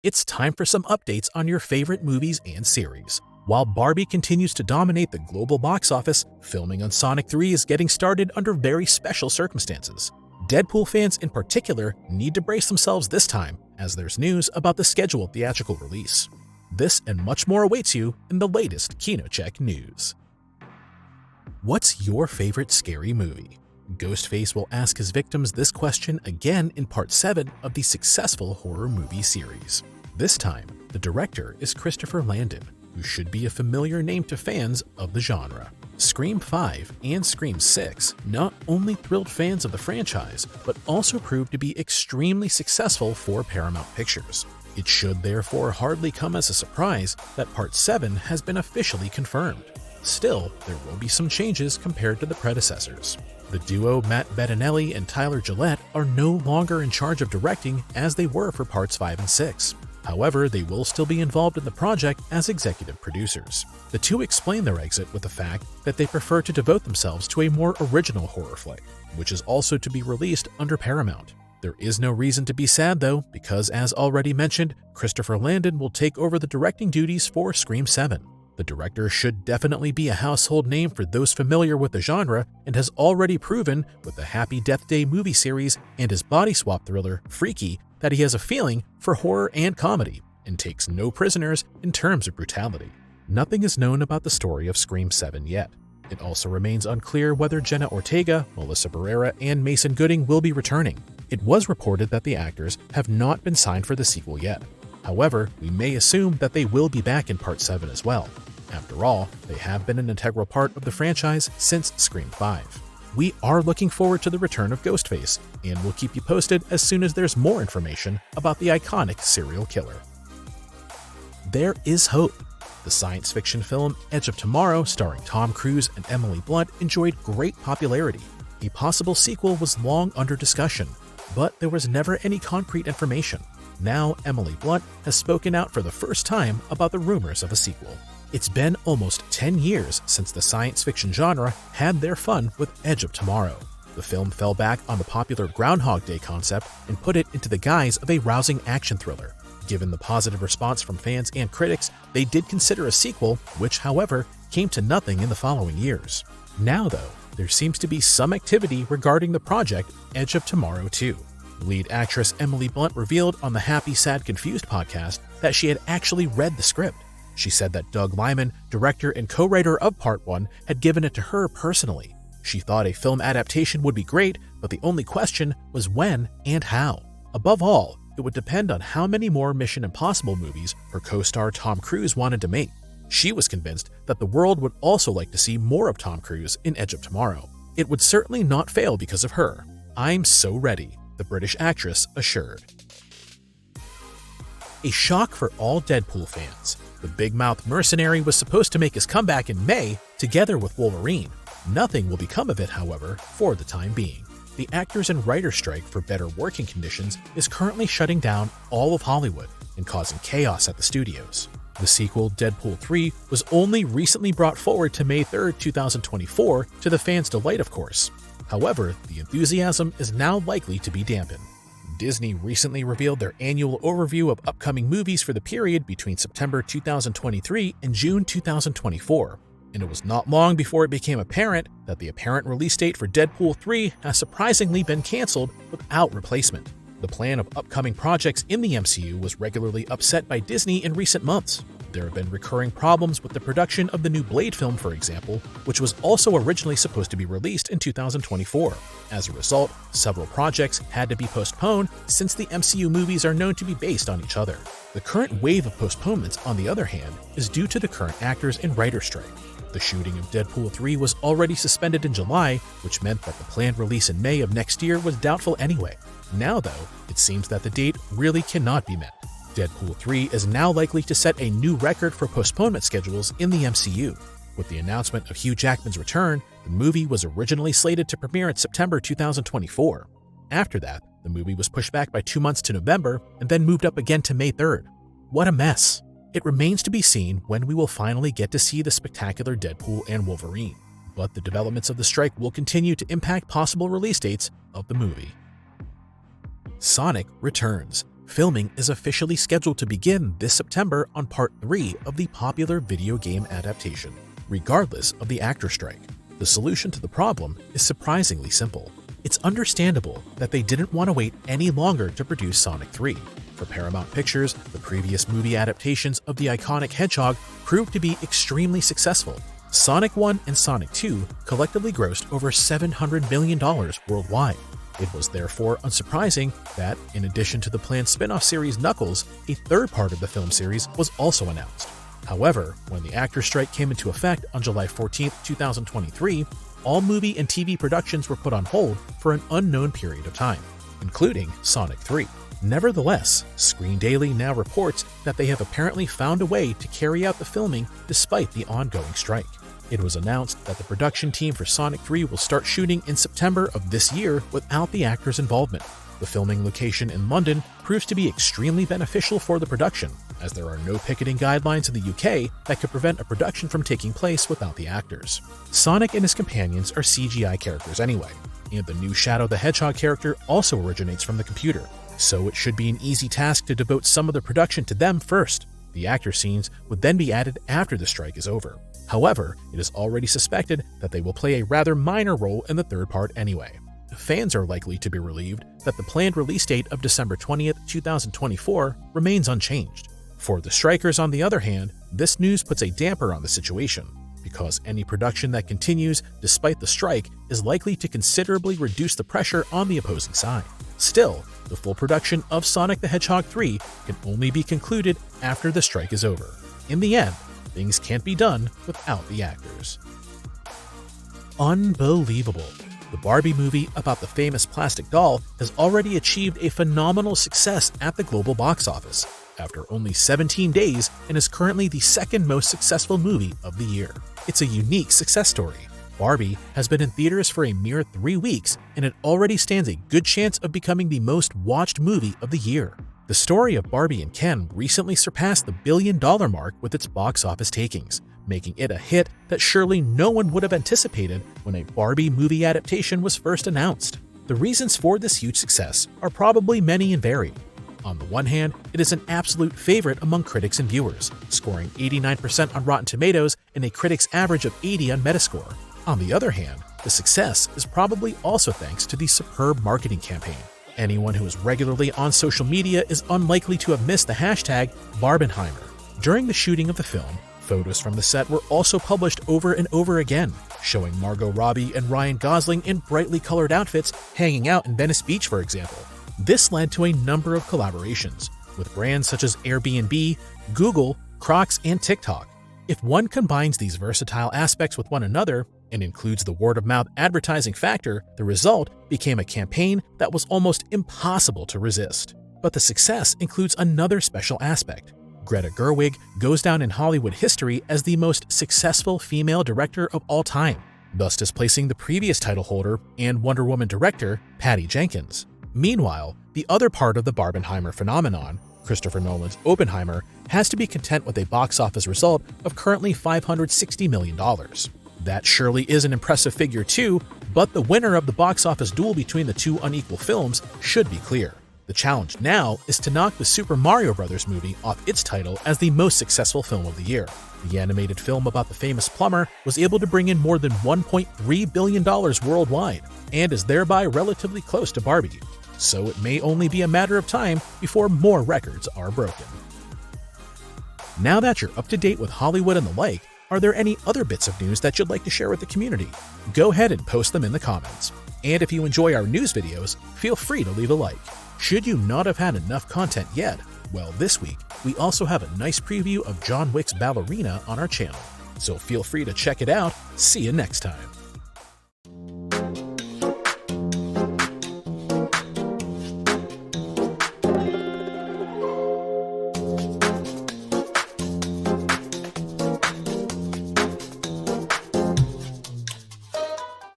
It's time for some updates on your favorite movies and series. While Barbie continues to dominate the global box office, filming on Sonic 3 is getting started under very special circumstances. Deadpool fans in particular need to brace themselves this time, as there's news about the scheduled theatrical release. This and much more awaits you in the latest KinoCheck news. What's your favorite scary movie? Ghostface will ask his victims this question again in Part 7 of the successful horror movie series. This time, the director is Christopher Landon, who should be a familiar name to fans of the genre. Scream 5 and Scream 6 not only thrilled fans of the franchise, but also proved to be extremely successful for Paramount Pictures. It should therefore hardly come as a surprise that Part 7 has been officially confirmed. Still, there will be some changes compared to the predecessors. The duo Matt Bettinelli and Tyler Gillette are no longer in charge of directing as they were for Parts 5 and 6. However, they will still be involved in the project as executive producers. The two explain their exit with the fact that they prefer to devote themselves to a more original horror flick, which is also to be released under Paramount. There is no reason to be sad though, because as already mentioned, Christopher Landon will take over the directing duties for Scream 7. The director should definitely be a household name for those familiar with the genre and has already proven with the Happy Death Day movie series and his body swap thriller, Freaky, that he has a feeling for horror and comedy and takes no prisoners in terms of brutality. Nothing is known about the story of Scream 7 yet. It also remains unclear whether Jenna Ortega, Melissa Barrera, and Mason Gooding will be returning. It was reported that the actors have not been signed for the sequel yet. However, we may assume that they will be back in Part 7 as well. After all, they have been an integral part of the franchise since Scream 5. We are looking forward to the return of Ghostface, and we'll keep you posted as soon as there's more information about the iconic serial killer. There is hope. The science fiction film Edge of Tomorrow, starring Tom Cruise and Emily Blunt, enjoyed great popularity. A possible sequel was long under discussion, but there was never any concrete information. Now, Emily Blunt has spoken out for the first time about the rumors of a sequel. It's been almost 10 years since the science fiction genre had their fun with Edge of Tomorrow. The film fell back on the popular Groundhog Day concept and put it into the guise of a rousing action thriller. Given the positive response from fans and critics, they did consider a sequel, which, however, came to nothing in the following years. Now, though, there seems to be some activity regarding the project Edge of Tomorrow 2. Lead actress Emily Blunt revealed on the Happy Sad Confused podcast that she had actually read the script. She said that Doug Liman, director and co-writer of Part 1, had given it to her personally. She thought a film adaptation would be great, but the only question was when and how. Above all, it would depend on how many more Mission Impossible movies her co-star Tom Cruise wanted to make. She was convinced that the world would also like to see more of Tom Cruise in Edge of Tomorrow. It would certainly not fail because of her. "I'm so ready," the British actress assured. A shock for all Deadpool fans. The big-mouthed mercenary was supposed to make his comeback in May, together with Wolverine. Nothing will become of it, however, for the time being. The actors and writers' strike for better working conditions is currently shutting down all of Hollywood and causing chaos at the studios. The sequel, Deadpool 3, was only recently brought forward to May 3, 2024, to the fans' delight, of course. However, the enthusiasm is now likely to be dampened. Disney recently revealed their annual overview of upcoming movies for the period between September 2023 and June 2024, and it was not long before it became apparent that the apparent release date for Deadpool 3 has surprisingly been canceled without replacement. The plan of upcoming projects in the MCU was regularly upset by Disney in recent months. There have been recurring problems with the production of the new Blade film, for example, which was also originally supposed to be released in 2024. As a result, several projects had to be postponed since the MCU movies are known to be based on each other. The current wave of postponements, on the other hand, is due to the current actors and writers' strike. The shooting of Deadpool 3 was already suspended in July, which meant that the planned release in May of next year was doubtful anyway. Now, though, it seems that the date really cannot be met. Deadpool 3 is now likely to set a new record for postponement schedules in the MCU. With the announcement of Hugh Jackman's return, the movie was originally slated to premiere in September 2024. After that, the movie was pushed back by 2 months to November and then moved up again to May 3rd. What a mess! It remains to be seen when we will finally get to see the spectacular Deadpool and Wolverine, but the developments of the strike will continue to impact possible release dates of the movie. Sonic returns. Filming is officially scheduled to begin this September on Part 3 of the popular video game adaptation, regardless of the actor strike. The solution to the problem is surprisingly simple. It's understandable that they didn't want to wait any longer to produce Sonic 3. For Paramount Pictures, the previous movie adaptations of the iconic Hedgehog proved to be extremely successful. Sonic 1 and Sonic 2 collectively grossed over $700 million worldwide. It was therefore unsurprising that, in addition to the planned spin-off series Knuckles, a third part of the film series was also announced. However, when the actor strike came into effect on July 14, 2023, all movie and TV productions were put on hold for an unknown period of time, including Sonic 3. Nevertheless, Screen Daily now reports that they have apparently found a way to carry out the filming despite the ongoing strike. It was announced that the production team for Sonic 3 will start shooting in September of this year without the actors' involvement. The filming location in London proves to be extremely beneficial for the production, as there are no picketing guidelines in the UK that could prevent a production from taking place without the actors. Sonic and his companions are CGI characters anyway, and the new Shadow the Hedgehog character also originates from the computer, so it should be an easy task to devote some of the production to them first. The actor scenes would then be added after the strike is over. However, it is already suspected that they will play a rather minor role in the third part anyway. Fans are likely to be relieved that the planned release date of December 20th, 2024 remains unchanged. For the strikers, on the other hand, this news puts a damper on the situation, because any production that continues despite the strike is likely to considerably reduce the pressure on the opposing side. Still, the full production of Sonic the Hedgehog 3 can only be concluded after the strike is over. In the end, things can't be done without the actors. Unbelievable! The Barbie movie about the famous plastic doll has already achieved a phenomenal success at the global box office after only 17 days and is currently the second most successful movie of the year. It's a unique success story. Barbie has been in theaters for a mere 3 weeks, and it already stands a good chance of becoming the most watched movie of the year. The story of Barbie and Ken recently surpassed the $1 billion mark with its box office takings, making it a hit that surely no one would have anticipated when a Barbie movie adaptation was first announced. The reasons for this huge success are probably many and varied. On the one hand, it is an absolute favorite among critics and viewers, scoring 89% on Rotten Tomatoes and a critic's average of 80 on Metascore. On the other hand, the success is probably also thanks to the superb marketing campaign. Anyone who is regularly on social media is unlikely to have missed the hashtag Barbenheimer. During the shooting of the film, photos from the set were also published over and over again, showing Margot Robbie and Ryan Gosling in brightly colored outfits hanging out in Venice Beach, for example. This led to a number of collaborations with brands such as Airbnb, Google, Crocs, and TikTok. If one combines these versatile aspects with one another and includes the word-of-mouth advertising factor, the result became a campaign that was almost impossible to resist. But the success includes another special aspect. Greta Gerwig goes down in Hollywood history as the most successful female director of all time, thus displacing the previous title holder and Wonder Woman director, Patty Jenkins. Meanwhile, the other part of the Barbenheimer phenomenon, Christopher Nolan's Oppenheimer, has to be content with a box office result of currently $560 million. That surely is an impressive figure too, but the winner of the box office duel between the two unequal films should be clear. The challenge now is to knock the Super Mario Bros. Movie off its title as the most successful film of the year. The animated film about the famous plumber was able to bring in more than $1.3 billion worldwide, and is thereby relatively close to Barbie. So it may only be a matter of time before more records are broken. Now that you're up to date with Hollywood and the like, are there any other bits of news that you'd like to share with the community? Go ahead and post them in the comments. And if you enjoy our news videos, feel free to leave a like. Should you not have had enough content yet, well, this week, we also have a nice preview of John Wick's Ballerina on our channel. So feel free to check it out. See you next time.